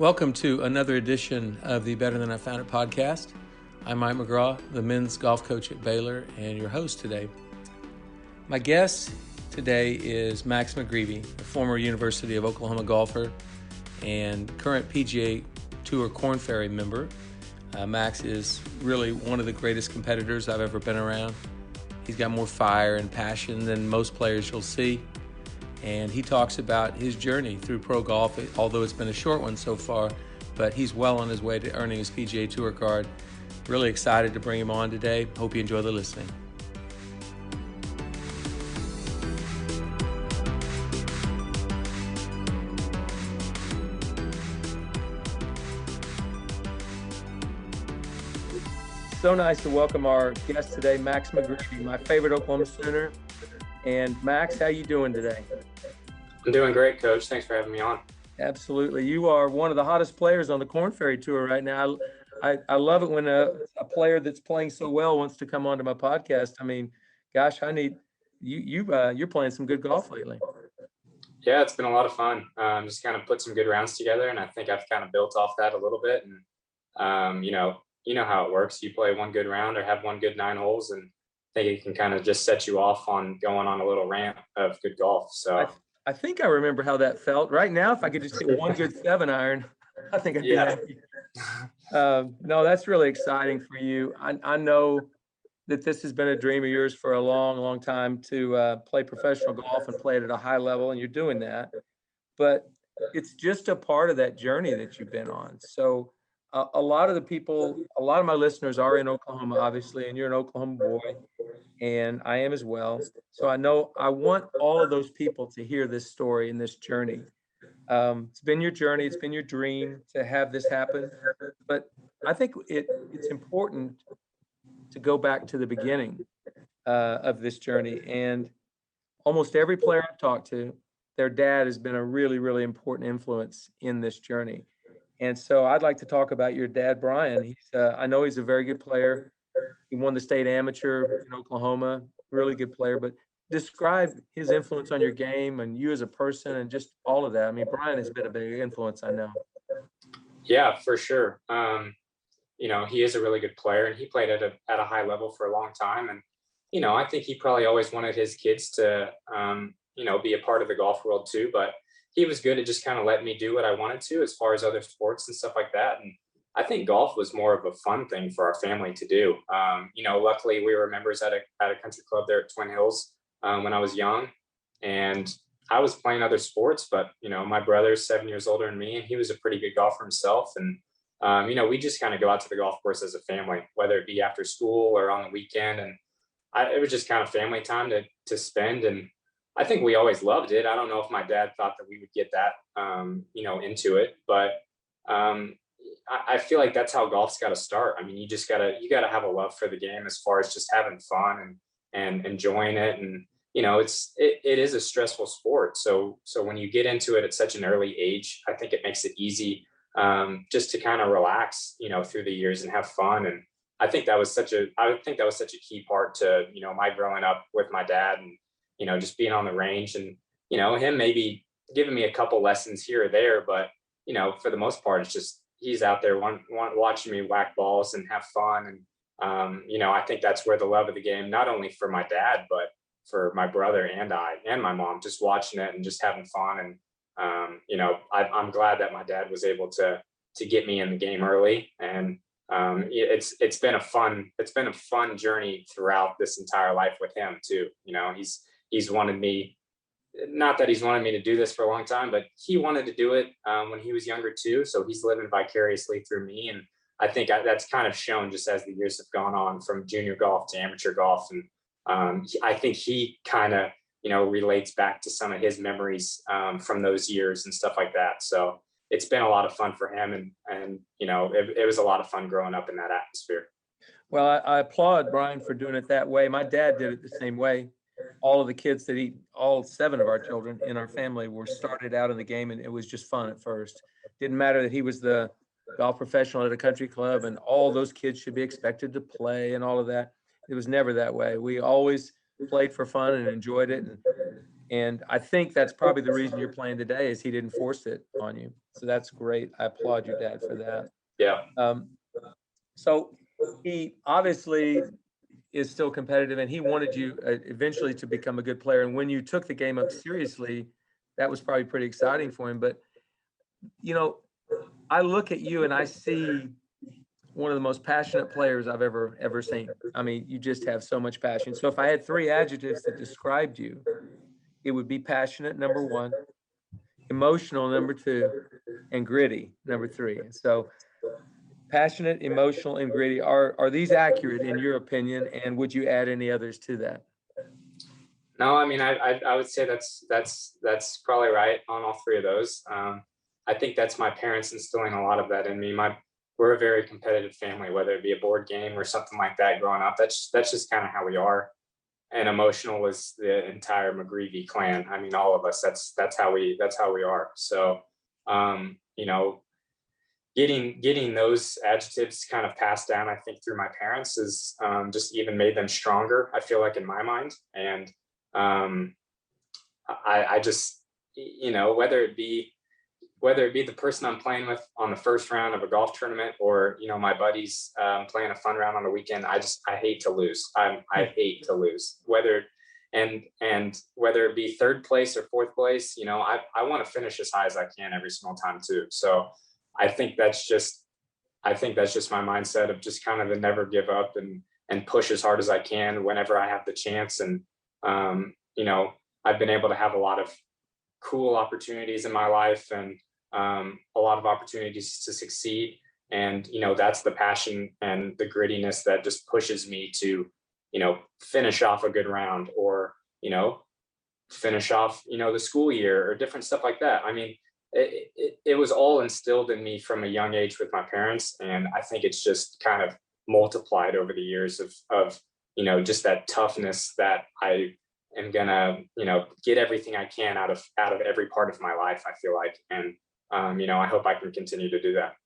Welcome to another edition of the Better Than I Found It podcast. I'm Mike McGraw, the men's golf coach at Baylor, and your host today. My guest today is Max McGreevy, a former University of Oklahoma golfer and current PGA Tour Korn Ferry member. Max is really one of the greatest competitors I've ever been around. He's got more fire and passion than most players you'll see. And he talks about his journey through pro golf, although it's been a short one so far, but he's well on his way to earning his PGA Tour card. Really excited to bring him on today. Hope you enjoy the listening. So nice to welcome our guest today, Max McGreevy, my favorite Oklahoma Sooner. And Max, how you doing today? I'm doing great, Coach. Thanks for having me on. Absolutely. You are one of the hottest players on the Korn Ferry Tour right now. I love it when a player that's playing so well wants to come onto my podcast. I mean, gosh, I need you're playing some good golf lately. Yeah, it's been a lot of fun. Just kind of put some good rounds together, and I think I've kind of built off that a little bit. And you know how it works. You play one good round or have one good 9 holes, and I think it can kind of just set you off on going on a little rant of good golf. So I think I remember how that felt. Right now, if I could just hit one good 7-iron, I think I'd be happy. No, that's really exciting for you. I know that this has been a dream of yours for a long, long time to play professional golf and play it at a high level, and you're doing that. But it's just a part of that journey that you've been on. So a lot of my listeners are in Oklahoma, obviously, and you're an Oklahoma boy, and I am as well. So I know I want all of those people to hear this story and this journey. It's been your journey. It's been your dream to have this happen. But I think it's important to go back to the beginning of this journey. And almost every player I've talked to, their dad has been a really, really important influence in this journey. And so I'd like to talk about your dad, Brian. I know he's a very good player. He won the state amateur in Oklahoma, really good player. But describe his influence on your game and you as a person and just all of that. I mean, Brian has been a big influence, I know. Yeah, for sure. He is a really good player, and he played at a high level for a long time. And I think he probably always wanted his kids to be a part of the golf world too. But he was good at just kind of letting me do what I wanted to as far as other sports and stuff like that. And I think golf was more of a fun thing for our family to do. Luckily we were members at a country club there at Twin Hills when I was young, and I was playing other sports, but my brother's 7 years older than me, and he was a pretty good golfer himself. And we just kind of go out to the golf course as a family, whether it be after school or on the weekend. And it was just kind of family time to spend. And I think we always loved it. I don't know if my dad thought that we would get that, into it, but I feel like that's how golf's got to start. I mean, you gotta have a love for the game as far as just having fun and enjoying it. And, it is a stressful sport. So when you get into it at such an early age, I think it makes it easy, just to kind of relax, through the years and have fun. And I think that was such a key part to, my growing up with my dad and, just being on the range and, him maybe giving me a couple lessons here or there. But, for the most part, it's just, he's out there watching me whack balls and have fun. And, I think that's where the love of the game, not only for my dad, but for my brother and my mom, just watching it and just having fun. And, I'm glad that my dad was able to get me in the game early. And, it's been a fun journey throughout this entire life with him too. He's wanted me, not that he's wanted me to do this for a long time, but he wanted to do it when he was younger too. So he's living vicariously through me. And I think that's kind of shown just as the years have gone on from junior golf to amateur golf. And I think he kind of, relates back to some of his memories from those years and stuff like that. So it's been a lot of fun for him. And it was a lot of fun growing up in that atmosphere. Well, I applaud Brian for doing it that way. My dad did it the same way. All of the kids all 7 of our children in our family were started out in the game, and it was just fun at first. Didn't matter that he was the golf professional at a country club and all those kids should be expected to play and all of that. It was never that way. We always played for fun and enjoyed it. And And I think that's probably the reason you're playing today is he didn't force it on you. So that's great. I applaud your dad for that. Yeah. So he obviously is still competitive, and he wanted you eventually to become a good player. And when you took the game up seriously, that was probably pretty exciting for him. But, you know, I look at you and I see one of the most passionate players I've ever seen. I mean, you just have so much passion. So if I had 3 adjectives that described you, it would be passionate, number 1, emotional, number 2, and gritty, number 3. So passionate, emotional, and gritty. Are these accurate in your opinion? And would you add any others to that? No, I mean, I would say that's probably right on all 3 of those. I think that's my parents instilling a lot of that in me. We're a very competitive family, whether it be a board game or something like that growing up. That's just kind of how we are. And emotional was the entire McGreevy clan. I mean, all of us. That's how we are. So, you know, getting those adjectives kind of passed down, I think, through my parents is just even made them stronger, I feel like, in my mind. And I just, you know, whether it be the person I'm playing with on the first round of a golf tournament, or, you know, my buddies playing a fun round on the weekend, I hate to lose. I hate to lose. Whether it be 3rd place or 4th place, you know, I want to finish as high as I can every single time too. So I think that's just my mindset of just kind of to never give up and push as hard as I can whenever I have the chance. And you know, I've been able to have a lot of cool opportunities in my life, and a lot of opportunities to succeed. And, you know, that's the passion and the grittiness that just pushes me to, you know, finish off a good round, or, you know, finish off, you know, the school year or different stuff like that. I mean, it was all instilled in me from a young age with my parents. And I think it's just kind of multiplied over the years of, you know, just that toughness that I am gonna, you know, get everything I can out of every part of my life, I feel like. And, you know, I hope I can continue to do that.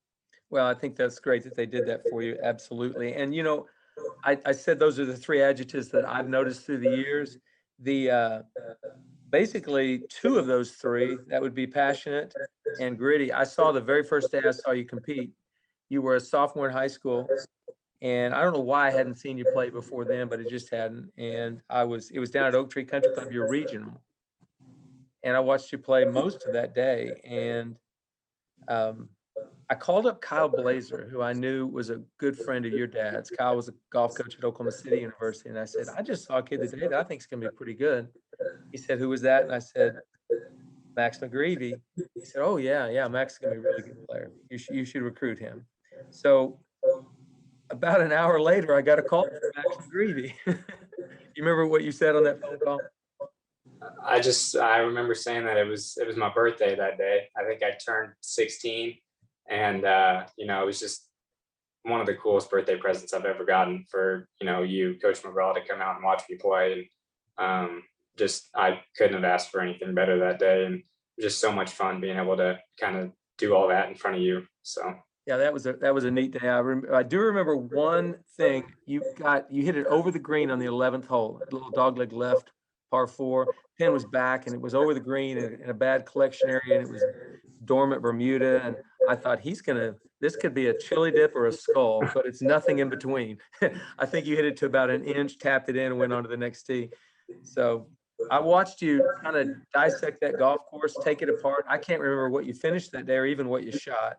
Well, I think that's great that they did that for you. Absolutely. And, you know, I said those are the 3 adjectives that I've noticed through the years. The basically 2 of those 3, that would be passionate and gritty. I saw the very first day I saw you compete, you were a sophomore in high school, and I don't know why I hadn't seen you play before then, but it just hadn't. And it was down at Oak Tree Country Club, your regional. And I watched you play most of that day. And I called up Kyle Blazer, who I knew was a good friend of your dad's. Kyle was a golf coach at Oklahoma City University. And I said, I just saw a kid today that I think is going to be pretty good. He said, who was that? And I said, Max McGreevy. He said, oh, yeah, Max is going to be a really good player. You should recruit him. So about an hour later, I got a call from Max McGreevy. You remember what you said on that phone call? I remember saying that it was my birthday that day. I think I turned 16, and you know, it was just one of the coolest birthday presents I've ever gotten for, you know, you, Coach McGraw, to come out and watch me play. And just, I couldn't have asked for anything better that day. And just so much fun being able to kind of do all that in front of you. So yeah, that was a neat day. I do remember one thing. You hit it over the green on the 11th hole, a little dogleg left, par 4. Pin was back, and it was over the green in a bad collection area, and it was dormant Bermuda. And I thought, this could be a chili dip or a skull, but it's nothing in between. I think you hit it to about an inch, tapped it in, and went on to the next tee. So I watched you kind of dissect that golf course, take it apart. I can't remember what you finished that day or even what you shot.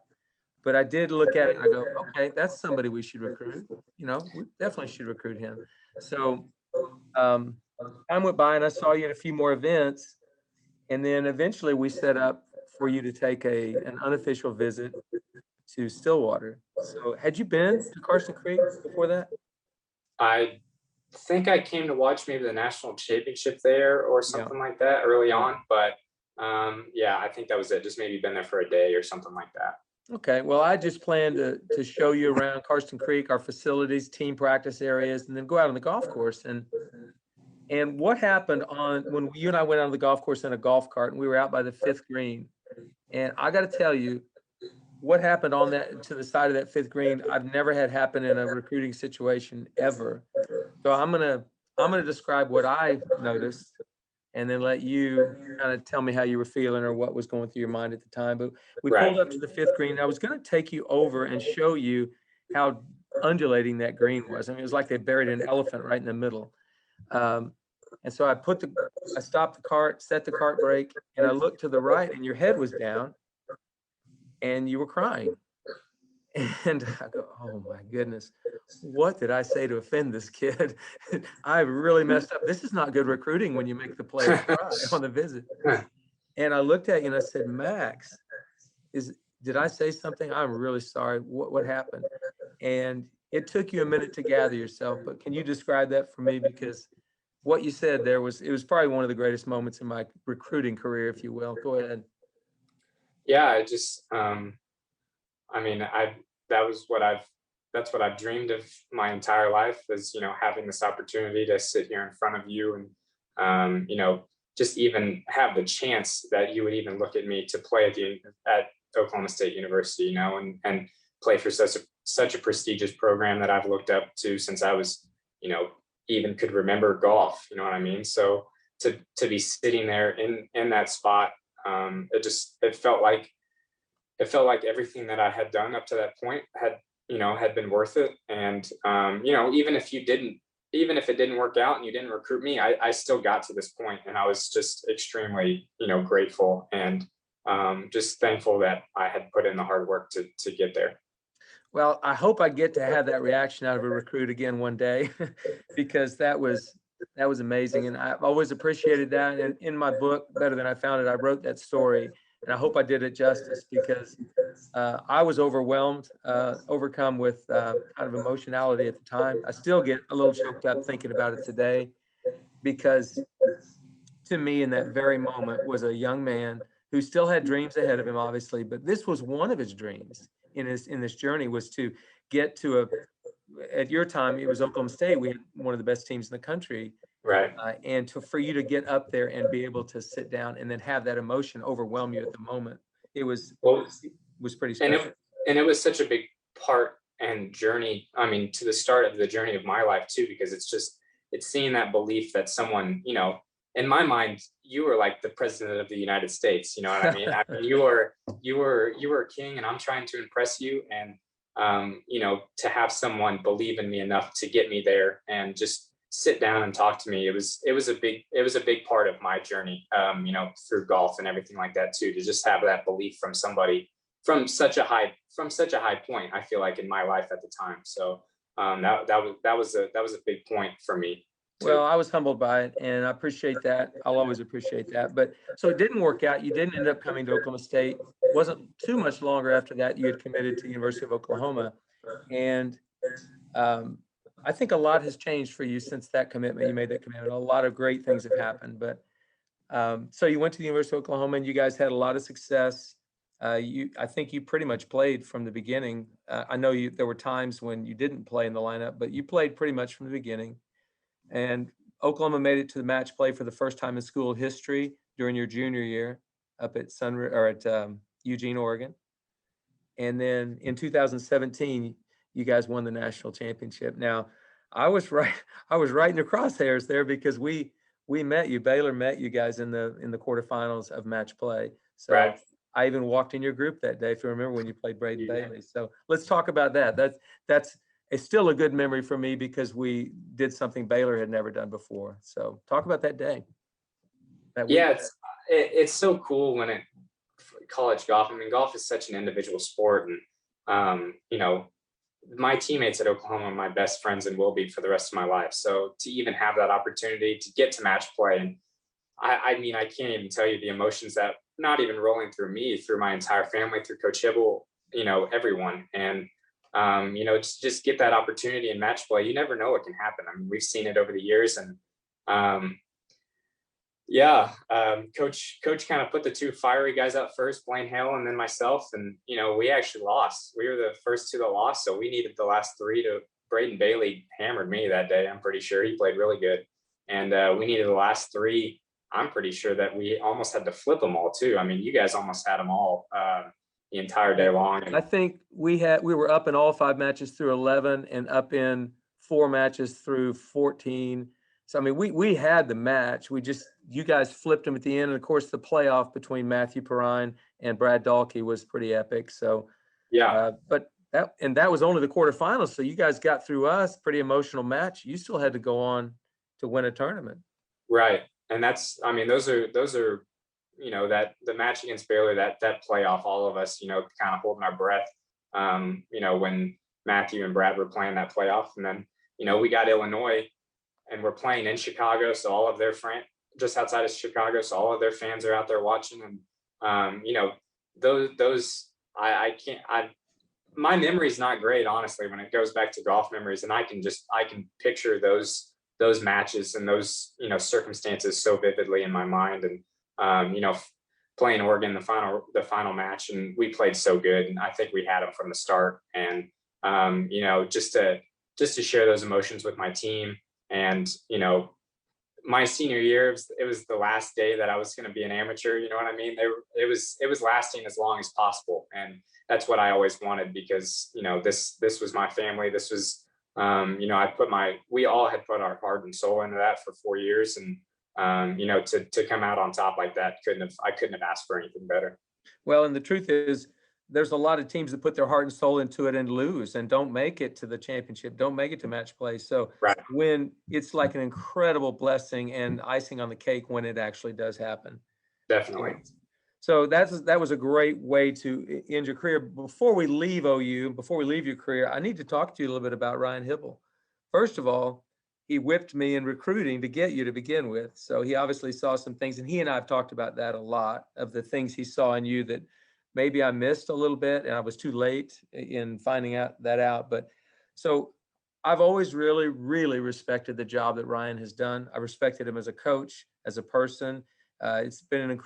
But I did look at it and I go, okay, that's somebody we should recruit. You know, we definitely should recruit him. So time went by and I saw you at a few more events. And then eventually we set up for you to take an unofficial visit to Stillwater. So had you been to Carson Creek before that? I think I came to watch maybe the national championship there or something like that early on. But yeah, I think that was it. Just maybe been there for a day or something like that. Okay, well, I just plan to show you around Carson Creek, our facilities, team practice areas, and then go out on the golf course. And what happened when you and I went out on the golf course in a golf cart, and we were out by the 5th green. And I got to tell you, what happened on that to the side of that 5th green, I've never had happen in a recruiting situation ever. So I'm gonna describe what I noticed, and then let you kind of tell me how you were feeling or what was going through your mind at the time. But we Right. pulled up to the 5th green. I was going to take you over and show you how undulating that green was. I mean, it was like they buried an elephant right in the middle. And so I stopped the cart, set the cart brake, and I looked to the right, and your head was down, and you were crying. And I go, oh my goodness, what did I say to offend this kid? I really messed up. This is not good recruiting when you make the player cry on the visit. And I looked at you and I said, Max, did I say something? I'm really sorry. What happened? And it took you a minute to gather yourself, but can you describe that for me? Because what you said there it was probably one of the greatest moments in my recruiting career, if you will. Go ahead. Yeah, I just, I mean, that's what I've dreamed of my entire life, is, having this opportunity to sit here in front of you and, just even have the chance that you would even look at me to play at Oklahoma State University, and play for such a prestigious program that I've looked up to since I was, even could remember golf, you know what I mean? So to be sitting there in that spot, it felt like everything that I had done up to that point had been worth it. And, even if it didn't work out and you didn't recruit me, I still got to this point, and I was just extremely, grateful and just thankful that I had put in the hard work to get there. Well, I hope I get to have that reaction out of a recruit again one day, because that was amazing. And I've always appreciated that. And in my book, Better Than I Found It, I wrote that story, and I hope I did it justice, because I was overwhelmed, overcome with kind of emotionality at the time. I still get a little choked up thinking about it today, because to me, in that very moment, was a young man who still had dreams ahead of him, obviously, but this was one of his dreams in this journey, was to get to at your time, it was Oklahoma State. We had one of the best teams in the country. Right. And for you to get up there and be able to sit down and then have that emotion overwhelm you at the moment, it was pretty special. And it was such a big part and journey, I mean, to the start of the journey of my life too, because it's seeing that belief that someone, in my mind, you were like the president of the United States. You know what I mean? I mean, you were a king, and I'm trying to impress you. And, to have someone believe in me enough to get me there and just sit down and talk to me, it was a big part of my journey, through golf and everything like that too, to just have that belief from somebody from such a high point, I feel like, in my life at the time. So that was a big point for me. Well, I was humbled by it, and I appreciate that. I'll always appreciate that. But so it didn't work out. You didn't end up coming to Oklahoma State. It wasn't too much longer after that you had committed to the University of Oklahoma. And I think a lot has changed for you since that commitment. You made that commitment. A lot of great things have happened. But so you went to the University of Oklahoma, and you guys had a lot of success. I think you pretty much played from the beginning. I know there were times when you didn't play in the lineup, but you played pretty much from the beginning. And Oklahoma made it to the match play for the first time in school history during your junior year up at Eugene, Oregon. And then in 2017, you guys won the national championship. Now, I was right in the crosshairs there, because we met you. Baylor met you guys in the quarterfinals of match play. So right. I even walked in your group that day, if you remember, when you played Braden Bailey. So let's talk about that. It's still a good memory for me, because we did something Baylor had never done before. So talk about that day. Yeah, it's so cool when college golf. I mean, golf is such an individual sport, and my teammates at Oklahoma are my best friends and will be for the rest of my life. So to even have that opportunity to get to match play, and I mean, I can't even tell you the emotions that not even rolling through me, through my entire family, through Coach Hibble, everyone. And just get that opportunity in match play. You never know what can happen. I mean, we've seen it over the years, and Coach kind of put the two fiery guys out first, Blaine Hale and then myself, and we actually lost. We were the first two that lost, so we needed the last three to. Braden Bailey hammered me that day. I'm pretty sure he played really good, and we needed the last three. I'm pretty sure that we almost had to flip them all too. I mean, you guys almost had them all. The entire day long. I think we were up in all 5 matches through 11 and up in 4 matches through 14. So, I mean, we had the match. You guys flipped them at the end. And of course, the playoff between Matthew Perrine and Brad Dahlke was pretty epic. So, Yeah. but that was only the quarterfinals. So you guys got through us, pretty emotional match. You still had to go on to win a tournament. Right. And those are, that the match against Baylor, that playoff, all of us, kind of holding our breath, when Matthew and Brad were playing that playoff. And then, we got Illinois and we're playing in Chicago. So all of their just outside of Chicago. So all of their fans are out there watching. And, my memory is not great, honestly, when it goes back to golf memories. And I can picture those matches and those, circumstances so vividly in my mind. And, playing Oregon, the final match, and we played so good. And I think we had them from the start. And, just to share those emotions with my team. And, my senior year, it was the last day that I was going to be an amateur. You know what I mean? It was lasting as long as possible. And that's what I always wanted, because, this was my family. This was, we all had put our heart and soul into that for 4 years. And, to come out on top like that, I couldn't have asked for anything better. Well, and the truth is, there's a lot of teams that put their heart and soul into it and lose and don't make it to the championship, don't make it to match play. So right. When it's like an incredible blessing and icing on the cake when it actually does happen. Definitely. So that was a great way to end your career. Before we leave OU, before we leave your career, I need to talk to you a little bit about Ryan Hybl. First of all, he whipped me in recruiting to get you to begin with. So he obviously saw some things, and he and I have talked about that a lot, of the things he saw in you that maybe I missed a little bit, and I was too late in finding that out. But so I've always really, really respected the job that Ryan has done. I respected him as a coach, as a person. It's been an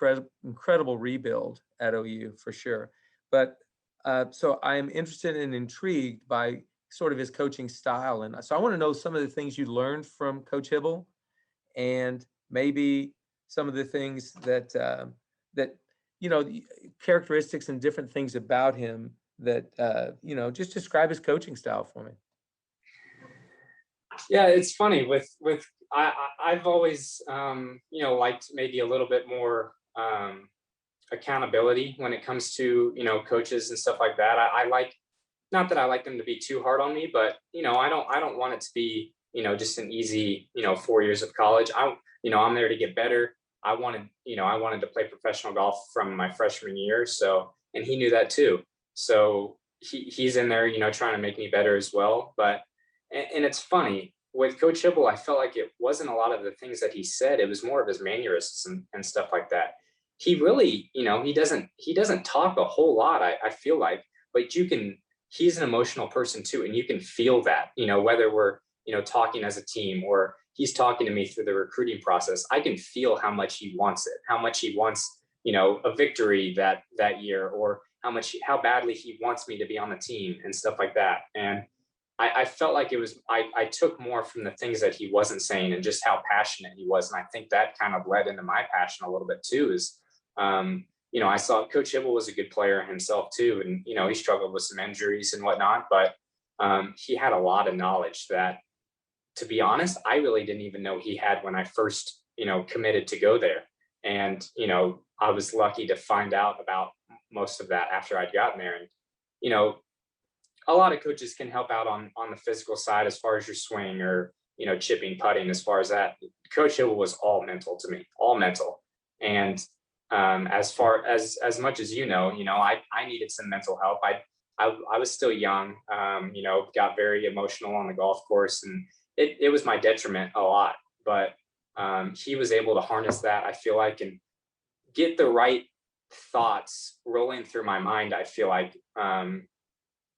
incredible rebuild at OU for sure. But so I am interested and intrigued by sort of his coaching style. And so I want to know some of the things you learned from Coach Hybl, and maybe some of the things that characteristics and different things about him that, just describe his coaching style for me. Yeah, it's funny I've always, liked maybe a little bit more accountability when it comes to, coaches and stuff like that. I like, not that I like them to be too hard on me, but, I don't want it to be, just an easy, 4 years of college. I'm there to get better. I wanted to play professional golf from my freshman year. So, and he knew that too. So he's in there, trying to make me better as well. But, and it's funny with Coach Hybl, I felt like it wasn't a lot of the things that he said. It was more of his mannerisms and stuff like that. He really, he doesn't talk a whole lot. I feel like, but he's an emotional person too. And you can feel that, whether we're, talking as a team or he's talking to me through the recruiting process, I can feel how much he wants it, how much he wants, a victory that year, or how badly he wants me to be on the team and stuff like that. And I felt like I took more from the things that he wasn't saying and just how passionate he was. And I think that kind of led into my passion a little bit too, is, I saw Coach Hybl was a good player himself too. And, he struggled with some injuries and whatnot, but he had a lot of knowledge that, to be honest, I really didn't even know he had when I first, committed to go there. And, I was lucky to find out about most of that after I'd gotten there. And, a lot of coaches can help out on the physical side as far as your swing or, chipping, putting, as far as that. Coach Hybl was all mental to me, all mental. And as far as much as I needed some mental help. I was still young, got very emotional on the golf course, and it was my detriment a lot. But he was able to harness that, I feel like, and get the right thoughts rolling through my mind, I feel like,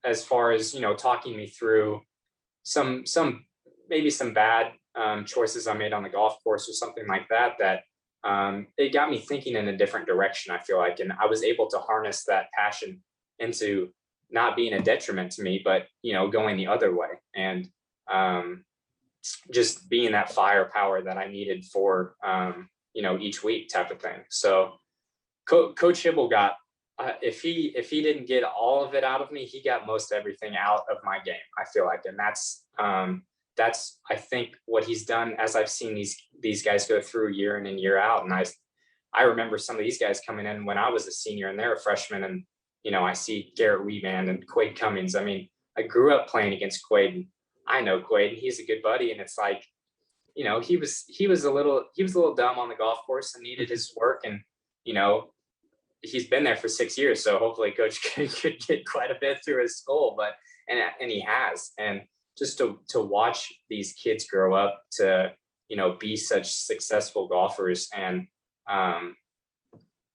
as far as, talking me through some bad choices I made on the golf course or something like that, it got me thinking in a different direction, I feel like. And I was able to harness that passion into not being a detriment to me, but, going the other way. And just being that firepower that I needed for, each week type of thing. So Coach Hybl got, if he didn't get all of it out of me, he got most everything out of my game, I feel like. And that's, I think, what he's done as I've seen these guys go through year in and year out. And I remember some of these guys coming in when I was a senior and they're a freshman, and, you know, I see Garrett Weeband and Quade Cummings. I mean, I grew up playing against Quade, and I know Quade, and he's a good buddy. And it's like, you know, he was a little dumb on the golf course and needed his work. And, you know, he's been there for 6 years. So hopefully coach could get quite a bit through his skull, but, and he has. And just to watch these kids grow up to, you know, be such successful golfers. And,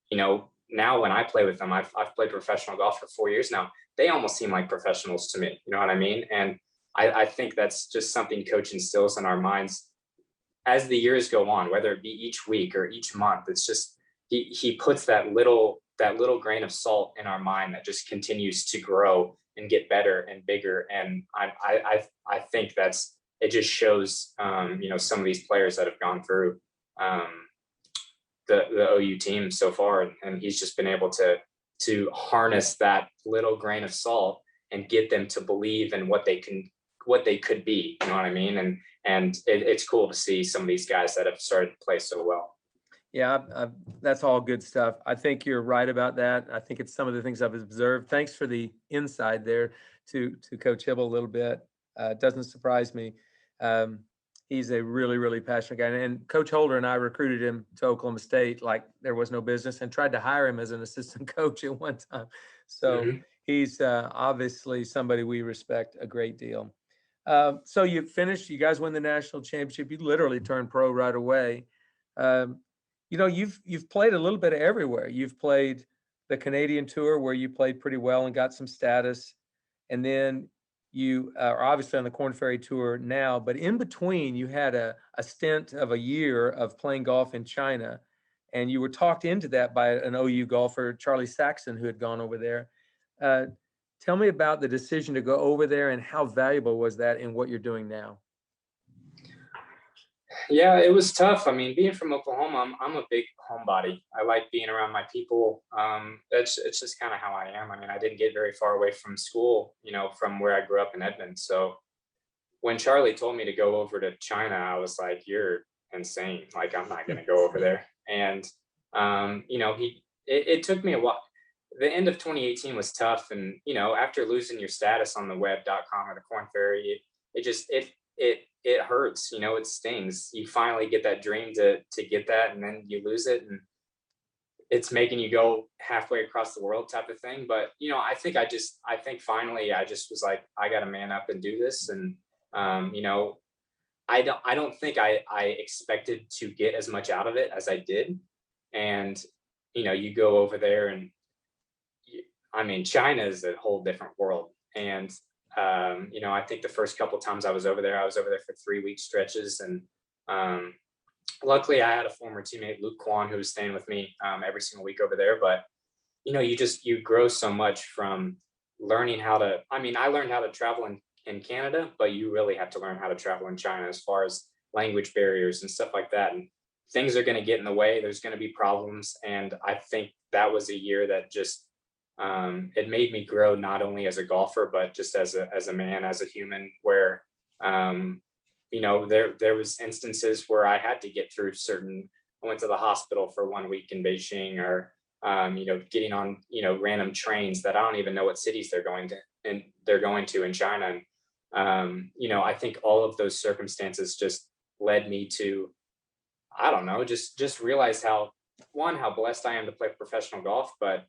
you know, now when I play with them, I've played professional golf for 4 years now. They almost seem like professionals to me. You know what I mean? And I think that's just something coach instills in our minds as the years go on, whether it be each week or each month. It's just, he puts that little grain of salt in our mind that just continues to grow and get better and bigger. And I think it just shows, you know, some of these players that have gone through the OU team so far, and he's just been able to harness that little grain of salt and get them to believe in what they could be. You know what I mean? And it's cool to see some of these guys that have started to play so well. Yeah, that's all good stuff. I think you're right about that. I think it's some of the things I've observed. Thanks for the insight there to Coach Hibble a little bit. It doesn't surprise me. He's a really, really passionate guy. And Coach Holder and I recruited him to Oklahoma State like there was no business, and tried to hire him as an assistant coach at one time. So he's obviously somebody we respect a great deal. So you finished, you guys win the national championship. You literally turned pro right away. You know, you've played a little bit of everywhere. You've played the Canadian Tour, where you played pretty well and got some status. And then you are obviously on the Korn Ferry Tour now, but in between you had a stint of a year of playing golf in China, and you were talked into that by an OU golfer, Charlie Saxon, who had gone over there. Tell me about the decision to go over there, and how valuable was that in what you're doing now? Yeah, it was tough. I mean, being from Oklahoma, I'm a big homebody. I like being around my people. It's just kind of how I am. I mean, I didn't get very far away from school, you know, from where I grew up in Edmond. So when Charlie told me to go over to China, I was like, you're insane. Like, I'm not going to go over there. And, you know, it took me a while. The end of 2018 was tough. And, you know, after losing your status on the web.com or the Korn Ferry, it hurts, you know, it stings. You finally get that dream to get that, and then you lose it, and it's making you go halfway across the world type of thing. But, you know, I think finally I just was like, I got to man up and do this. And, you know, I don't think I expected to get as much out of it as I did. And, you know, you go over there, and I mean, China is a whole different world. And, you know, I think the first couple of times I was over there for 3-week stretches. And luckily I had a former teammate, Luke Kwan, who was staying with me every single week over there. But, you know, you grow so much from learning how to, I mean, I learned how to travel in Canada, but you really have to learn how to travel in China as far as language barriers and stuff like that. And things are going to get in the way. There's going to be problems. And I think that was a year that just, it made me grow, not only as a golfer, but just as a man, as a human, where, you know, there was instances where I had to get through I went to the hospital for 1 week in Beijing, or, you know, getting on, you know, random trains that I don't even know what cities they're going to in China. And, you know, I think all of those circumstances just led me to, I don't know, just realize how blessed I am to play professional golf, but,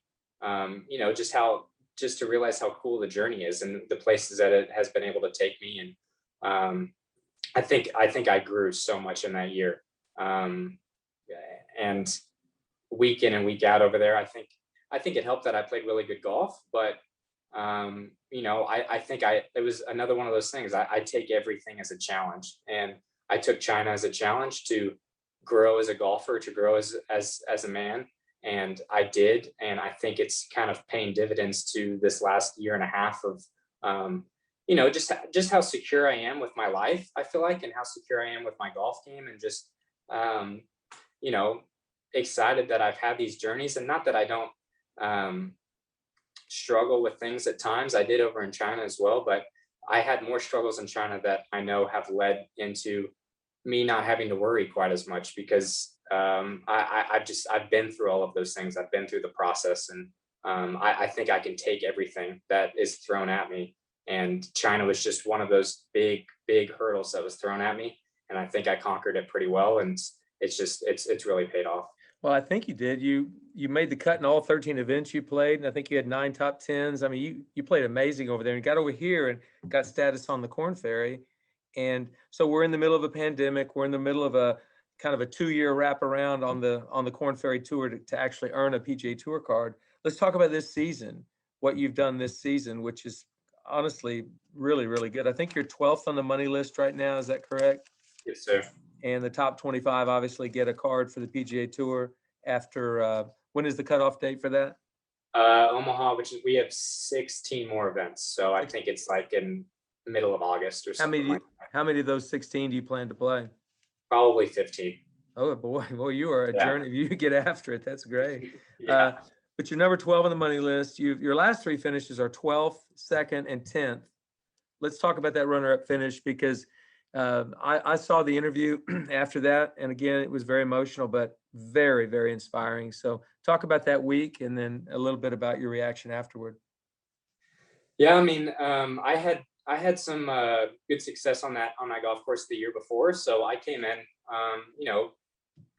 you know, just to realize how cool the journey is and the places that it has been able to take me. And I think I grew so much in that year. And week in and week out over there, I think it helped that I played really good golf, but, you know, I think it was another one of those things. I take everything as a challenge, and I took China as a challenge to grow as a golfer, to grow as a man. And I did. And I think it's kind of paying dividends to this last year and a half of, you know, just how secure I am with my life, I feel like, and how secure I am with my golf game, and just, you know, excited that I've had these journeys. And not that I don't struggle with things at times. I did over in China as well, but I had more struggles in China that I know have led into me not having to worry quite as much, because I've been through all of those things. I've been through the process, and I think I can take everything that is thrown at me. And China was just one of those big hurdles that was thrown at me, and I think I conquered it pretty well. And it's really paid off. Well, I think you did. You made the cut in all 13 events you played, and I think you had 9 top 10s. I mean, you played amazing over there, and got over here and got status on the Korn Ferry. And so we're in the middle of a pandemic. We're in the middle of a kind of a 2-year wraparound on the Korn Ferry Tour to actually earn a PGA Tour card. Let's talk about this season, what you've done this season, which is honestly really, really good. I think you're 12th on the money list right now. Is that correct? Yes, sir. And the top 25 obviously get a card for the PGA Tour after, when is the cutoff date for that? Omaha, which is, we have 16 more events. So I think it's like in the middle of August or something. How many of those 16 do you plan to play? Probably 15. Oh boy, you are a journey. You get after it. That's great. Yeah. But you're number 12 on the money list. Your last 3 finishes are 12th, 2nd, and 10th. Let's talk about that runner-up finish, because I saw the interview after that, and again, it was very emotional, but very, very inspiring. So talk about that week, and then a little bit about your reaction afterward. Yeah, I mean, I had some good success on that golf course the year before. So I came in, you know,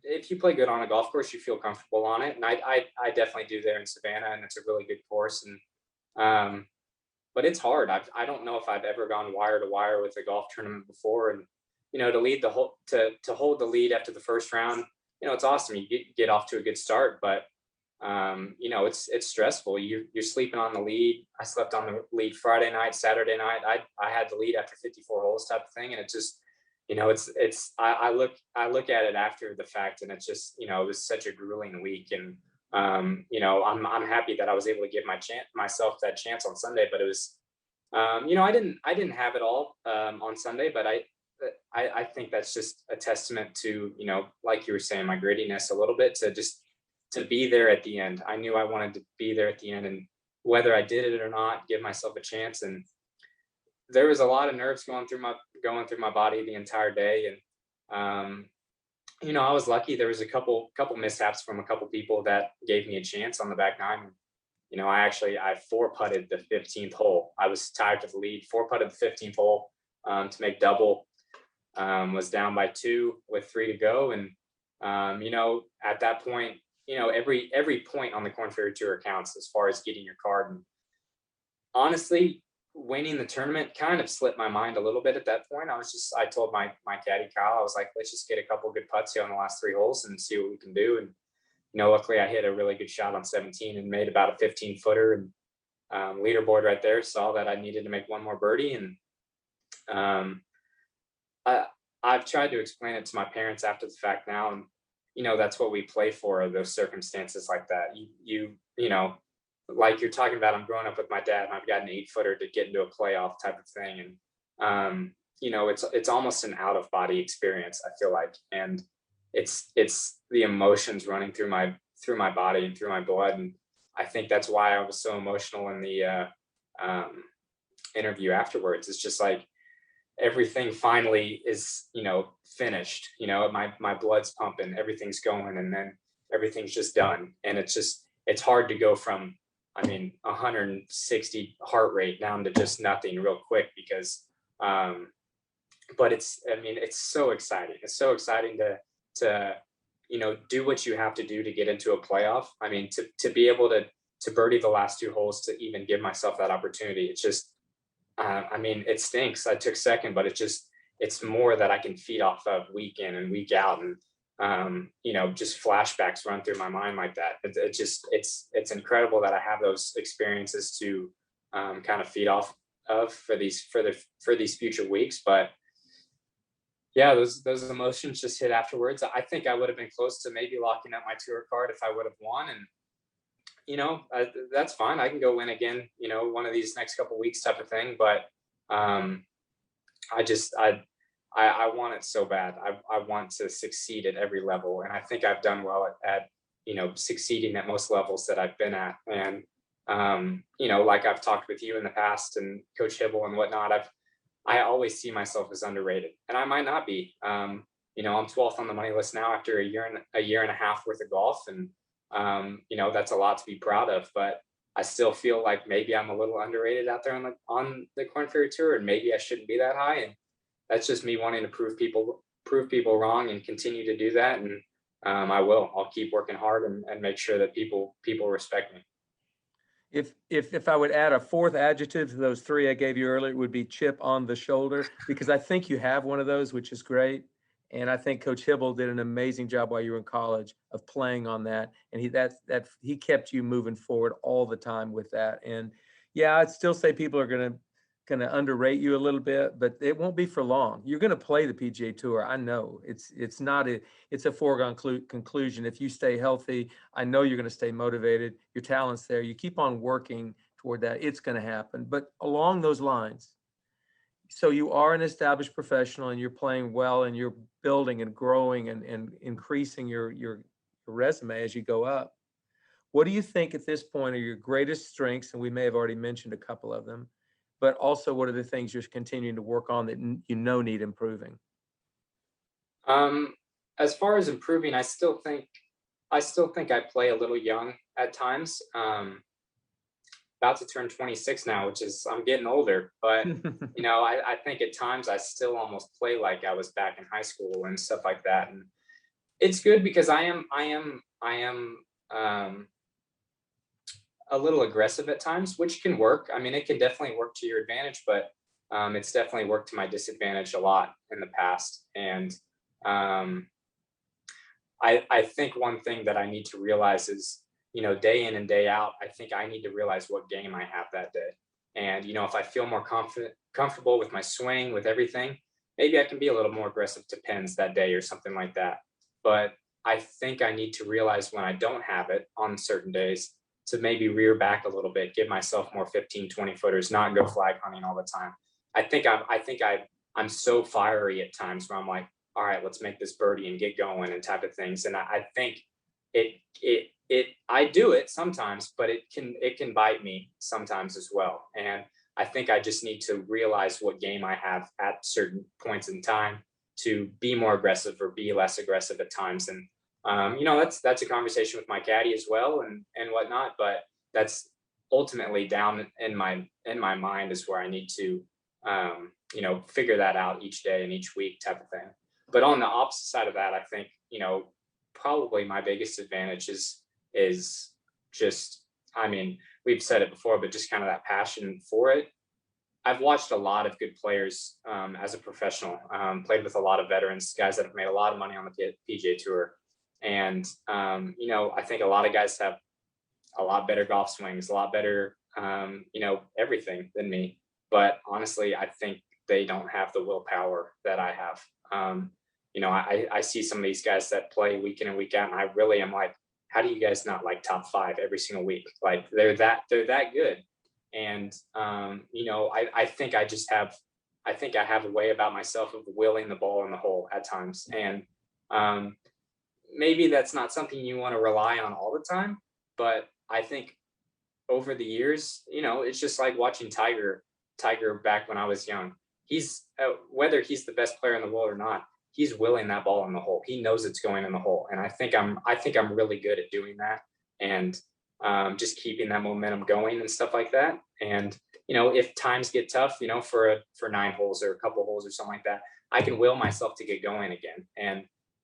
if you play good on a golf course, you feel comfortable on it, and I definitely do there in Savannah, and it's a really good course. And but it's hard. I don't know if I've ever gone wire to wire with a golf tournament before, and you know, to lead the whole to hold the lead after the first round, you know, it's awesome. You get off to a good start, but you know, it's stressful. You're sleeping on the lead. I slept on the lead Friday night, Saturday night. I had the lead after 54 holes type of thing, and it just, you know, I look at it after the fact, and it's just, you know, it was such a grueling week. And you know, I'm happy that I was able to give myself that chance on Sunday, but it was, you know, I didn't have it all on Sunday, but I think that's just a testament to, you know, like you were saying, my grittiness a little bit, to be there at the end. I knew I wanted to be there at the end, and whether I did it or not, give myself a chance. And there was a lot of nerves going through my body the entire day. And you know, I was lucky. There was a couple mishaps from a couple people that gave me a chance on the back nine. You know, I 4-putted the 15th hole. I was tied to the lead, 4-putted the 15th hole to make double. Was down by 2 with 3 to go. And you know, at that point, you know, every point on the Korn Ferry Tour counts as far as getting your card. And honestly, winning the tournament kind of slipped my mind a little bit at that point. I told my caddy Kyle, I was like, let's just get a couple good putts here on the last 3 holes and see what we can do. And you know, luckily I hit a really good shot on 17 and made about a 15-footer. And leaderboard right there saw that I needed to make one more birdie. And I've tried to explain it to my parents after the fact now, and you know, that's what we play for, those circumstances like that. You know, like you're talking about, I'm growing up with my dad, and I've got an 8-footer to get into a playoff type of thing. And you know, it's almost an out of body experience, I feel like. And it's the emotions running through my body and through my blood. And I think that's why I was so emotional in the interview afterwards. It's just like everything finally is, you know, finished. You know, my blood's pumping, everything's going, and then everything's just done. And it's hard to go from, I mean, 160 heart rate down to just nothing real quick, because but it's so exciting. It's so exciting to you know, do what you have to do to get into a playoff. I mean, to be able to birdie the last 2 holes to even give myself that opportunity. It's just I mean, it stinks. I took second, but it's more that I can feed off of week in and week out. And you know, just flashbacks run through my mind like that. It's incredible that I have those experiences to kind of feed off of for these future weeks. But yeah, those emotions just hit afterwards. I think I would have been close to maybe locking up my tour card if I would have won. And you know, that's fine. I can go win again, you know, one of these next couple of weeks type of thing. But I want it so bad. I want to succeed at every level. And I think I've done well at you know, succeeding at most levels that I've been at. And, you know, like I've talked with you in the past and Coach Hibble and whatnot, I always see myself as underrated, and I might not be. You know, I'm 12th on the money list now after a year and a half worth of golf, and you know, that's a lot to be proud of. But I still feel like maybe I'm a little underrated out there on the Korn Ferry Tour, and maybe I shouldn't be that high. And that's just me wanting to prove people wrong and continue to do that. And I will. I'll keep working hard and make sure that people respect me. If I would add a fourth adjective to those three I gave you earlier, it would be chip on the shoulder, because I think you have one of those, which is great. And I think Coach Hibble did an amazing job while you were in college of playing on that. And he kept you moving forward all the time with that. And yeah, I'd still say people are gonna underrate you a little bit, but it won't be for long. You're gonna play the PGA Tour. I know it's a foregone conclusion. If you stay healthy, I know you're gonna stay motivated. Your talent's there. You keep on working toward that, it's gonna happen. But along those lines, so you are an established professional and you're playing well and you're building and growing and increasing your resume as you go up. What do you think at this point are your greatest strengths? And we may have already mentioned a couple of them, but also what are the things you're continuing to work on that you know need improving? As far as improving, I still think I play a little young at times. About to turn 26 now, which is, I'm getting older, but you know, I think at times I still almost play like I was back in high school and stuff like that. And it's good because I am a little aggressive at times, which can work. I mean, it can definitely work to your advantage, but it's definitely worked to my disadvantage a lot in the past. And I think one thing that I need to realize is, you know, day in and day out, I think I need to realize what game I have that day. And, you know, if I feel more comfortable with my swing, with everything, maybe I can be a little more aggressive to pins that day or something like that. But I think I need to realize when I don't have it on certain days to maybe rear back a little bit, give myself more 15, 20 footers, not go flag hunting all the time. I'm so fiery at times where I'm like, all right, let's make this birdie and get going and type of things. And I think I do it sometimes, but it can bite me sometimes as well. And I think I just need to realize what game I have at certain points in time to be more aggressive or be less aggressive at times. And you know, that's a conversation with my caddy as well and whatnot. But that's ultimately down in my mind is where I need to you know, figure that out each day and each week type of thing. But on the opposite side of that, I think, you know, probably my biggest advantage is just, I mean, we've said it before, but just kind of that passion for it. I've watched a lot of good players as a professional, played with a lot of veterans, guys that have made a lot of money on the PGA Tour. And, you know, I think a lot of guys have a lot better golf swings, a lot better, you know, everything than me. But honestly, I think they don't have the willpower that I have. You know, I see some of these guys that play week in and week out, and I really am like, how do you guys not like top 5 every single week? Like they're that good. And you know, I think I have a way about myself of willing the ball in the hole at times. And maybe that's not something you want to rely on all the time, but I think over the years, you know, it's just like watching Tiger back when I was young. He's whether he's the best player in the world or not, he's willing that ball in the hole. He knows it's going in the hole. And I think I'm really good at doing that and just keeping that momentum going and stuff like that. And, you know, if times get tough, you know, for 9 holes or a couple holes or something like that, I can will myself to get going again. And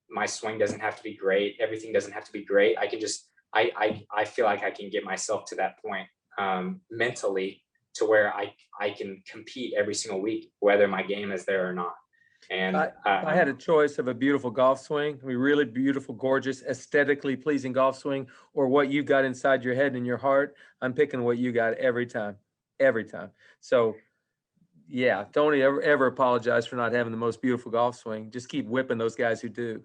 my swing doesn't have to be great. Everything doesn't have to be great. I can just, I feel like I can get myself to that point mentally to where I can compete every single week, whether my game is there or not. And I had a choice of a beautiful golf swing, a really beautiful, gorgeous, aesthetically pleasing golf swing, or what you got inside your head and your heart. I'm picking what you got every time. So yeah, don't ever apologize for not having the most beautiful golf swing. Just keep whipping those guys who do.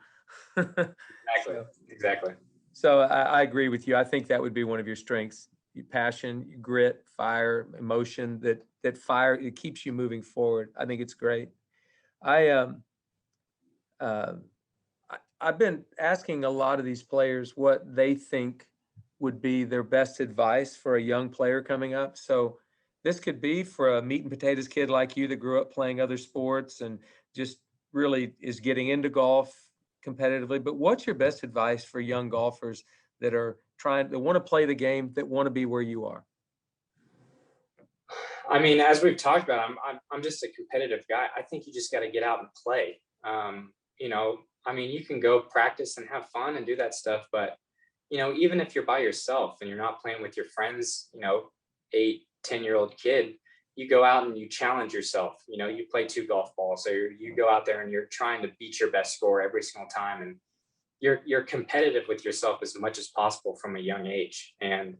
Exactly. So I agree with you. I think that would be one of your strengths: passion, grit, fire, emotion. That fire, it keeps you moving forward. I think it's great. I've been asking a lot of these players what they think would be their best advice for a young player coming up. So this could be for a meat and potatoes kid like you that grew up playing other sports and just really is getting into golf competitively. But what's your best advice for young golfers that want to play the game, that want to be where you are? I mean, as we've talked about, I'm just a competitive guy. I think you just got to get out and play. You know, I mean, you can go practice and have fun and do that stuff, but you know, even if you're by yourself and you're not playing with your friends, you know, 8-10-year-old kid, you go out and you challenge yourself. You know, you play 2 golf balls, or you go out there and you're trying to beat your best score every single time, and you're competitive with yourself as much as possible from a young age. And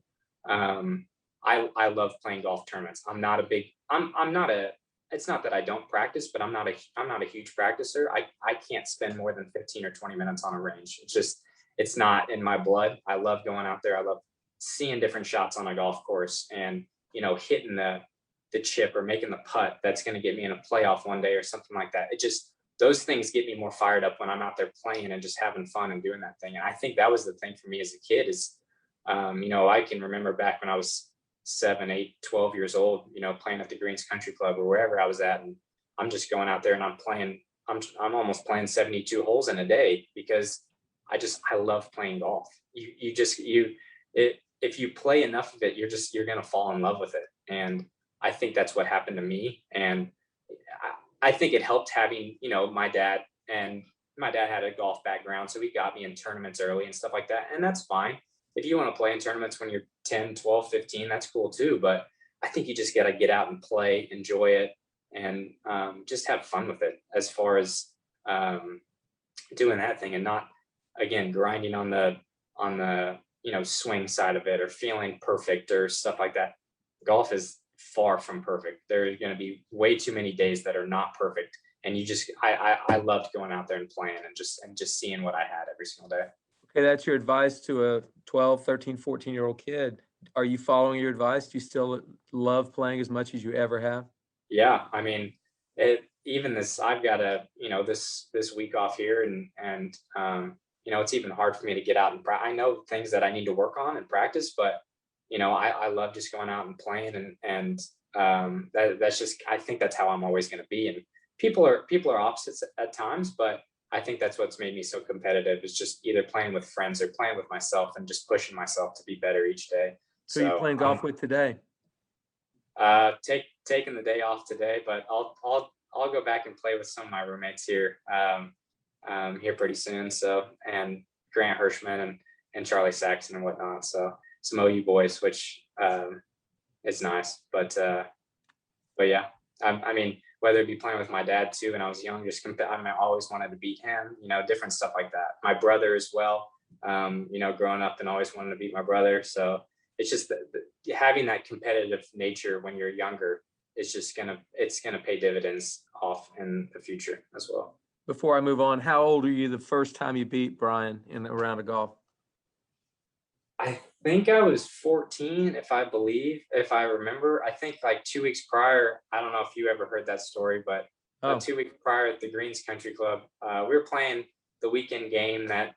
I love playing golf tournaments. I'm not a it's not that I don't practice, but I'm not a huge practicer. I can't spend more than 15 or 20 minutes on a range. It's not in my blood. I love going out there. I love seeing different shots on a golf course, and you know, hitting the chip or making the putt that's going to get me in a playoff one day or something like that. Those things get me more fired up when I'm out there playing and just having fun and doing that thing. And I think that was the thing for me as a kid is, you know, I can remember back when I was 7, 8, 12 years old, you know, playing at the Greens Country Club or wherever I was at. And I'm just going out there and I'm almost playing 72 holes in a day because I love playing golf. If you play enough of it, you're going to fall in love with it. And I think that's what happened to me. And I think it helped having, you know, my dad had a golf background. So he got me in tournaments early and stuff like that. And that's fine. If you want to play in tournaments when you're 10, 12, 15, that's cool too. But I think you just got to get out and play, enjoy it, and just have fun with it as far as doing that thing, and not, again, grinding on the, you know, swing side of it or feeling perfect or stuff like that. Golf is far from perfect. There are going to be way too many days that are not perfect. And I loved going out there and playing and just seeing what I had every single day. Okay, that's your advice to a 12, 13, 14-year-old kid. Are you following your advice? Do you still love playing as much as you ever have? Yeah, I mean, I've got this week off here, and you know, it's even hard for me to get out and I know things that I need to work on and practice, but you know, I love just going out and playing, and that's just, I think that's how I'm always going to be. And people are opposites at times, but I think that's what's made me so competitive, is just either playing with friends or playing with myself and just pushing myself to be better each day. So you're playing golf with today? Taking the day off today, but I'll go back and play with some of my roommates here here pretty soon. So, and Grant Hirschman and Charlie Saxon and whatnot. So some OU boys, which is nice. But yeah, I mean, whether it be playing with my dad too, when I was young, I always wanted to beat him, you know, different stuff like that. My brother as well, you know, growing up and always wanted to beat my brother. So it's just having that competitive nature when you're younger is just it's gonna pay dividends off in the future as well. Before I move on, how old were you the first time you beat Brian in a round of golf? I think I was 14, if I remember. I think like 2 weeks prior, I don't know if you ever heard that story, but 2 weeks prior at the Greens Country Club, we were playing the weekend game that,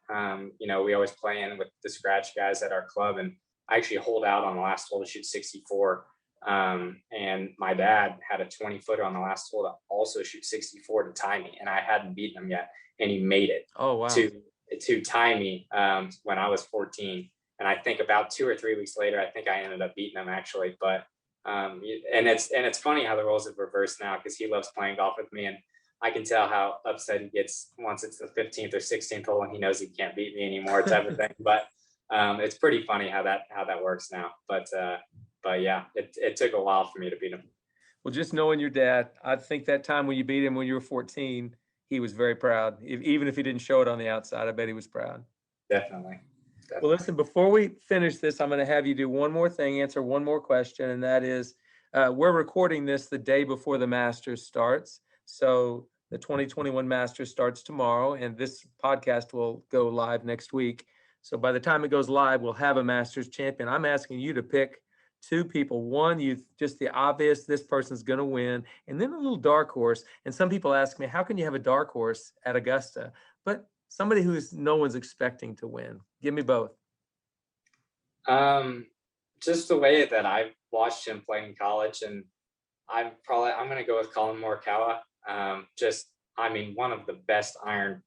you know, we always play in with the scratch guys at our club. And I actually holed out on the last hole to shoot 64. And my dad had a 20-footer on the last hole to also shoot 64 to tie me. And I hadn't beaten him yet. And he made it to tie me when I was 14. And I think about 2 or 3 weeks later, I think I ended up beating him actually. But and it's funny how the roles have reversed now, because he loves playing golf with me, and I can tell how upset he gets once it's the 15th or 16th hole and he knows he can't beat me anymore, type of thing. But it's pretty funny how that works now. But yeah, it took a while for me to beat him. Well, just knowing your dad, I think that time when you beat him when you were 14, he was very proud. Even if he didn't show it on the outside, I bet he was proud. Definitely. Well, listen, before we finish this, I'm going to have you do one more thing, answer one more question. And that is, we're recording this the day before the Masters starts. So the 2021 Masters starts tomorrow, and this podcast will go live next week. So by the time it goes live, we'll have a Masters champion. I'm asking you to pick 2 people. One, just the obvious, this person's going to win, and then a little dark horse. And some people ask me, how can you have a dark horse at Augusta? But somebody no one's expecting to win. Give me both. just the way that I've watched him play in college, and I'm going to go with Colin Morikawa. I mean, one of the best iron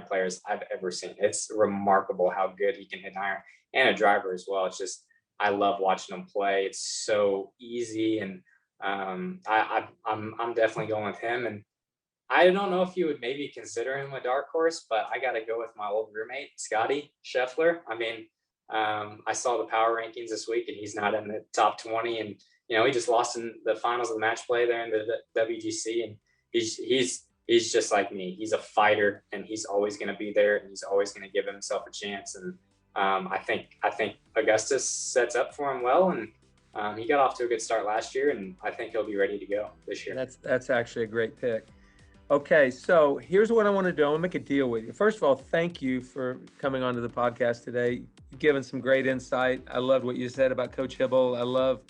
players I've ever seen. It's remarkable how good he can hit iron, and a driver as well. It's just, I love watching him play. It's so easy, and I'm definitely going with him. And I don't know if you would maybe consider him a dark horse, but I got to go with my old roommate, Scotty Scheffler. I mean, I saw the power rankings this week, and he's not in the top 20. And, he just lost in the finals of the match play there in the WGC. And he's just like me. He's a fighter, and he's always going to be there, and he's always going to give himself a chance. And I think Augusta sets up for him well. And he got off to a good start last year, and I think he'll be ready to go this year. That's actually a great pick. Okay, so here's what I want to do. I'm gonna make a deal with you. First of all, thank you for coming onto the podcast today. You've given some great insight. I loved what you said about Coach Hibble. I love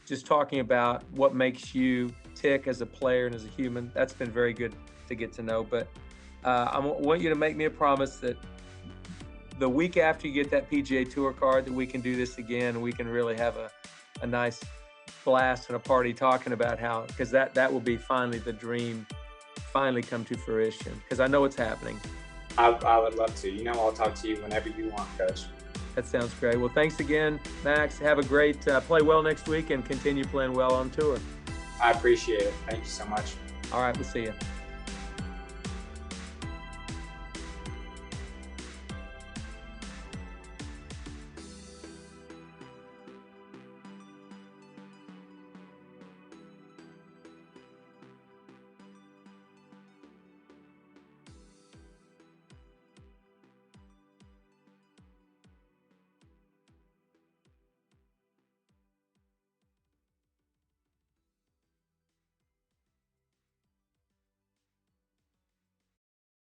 just talking about what makes you tick as a player and as a human. That's been very good to get to know. But I want you to make me a promise that the week after you get that PGA Tour card, that we can do this again, and we can really have a nice blast and a party talking about how, because that will be finally the dream finally come to fruition, because I know it's happening. I would love to. I'll talk to you whenever you want, Coach. That sounds great. Well, thanks again, Max. Have a great play well next week and continue playing well on tour. I appreciate it. Thank you so much. All right, we'll see you.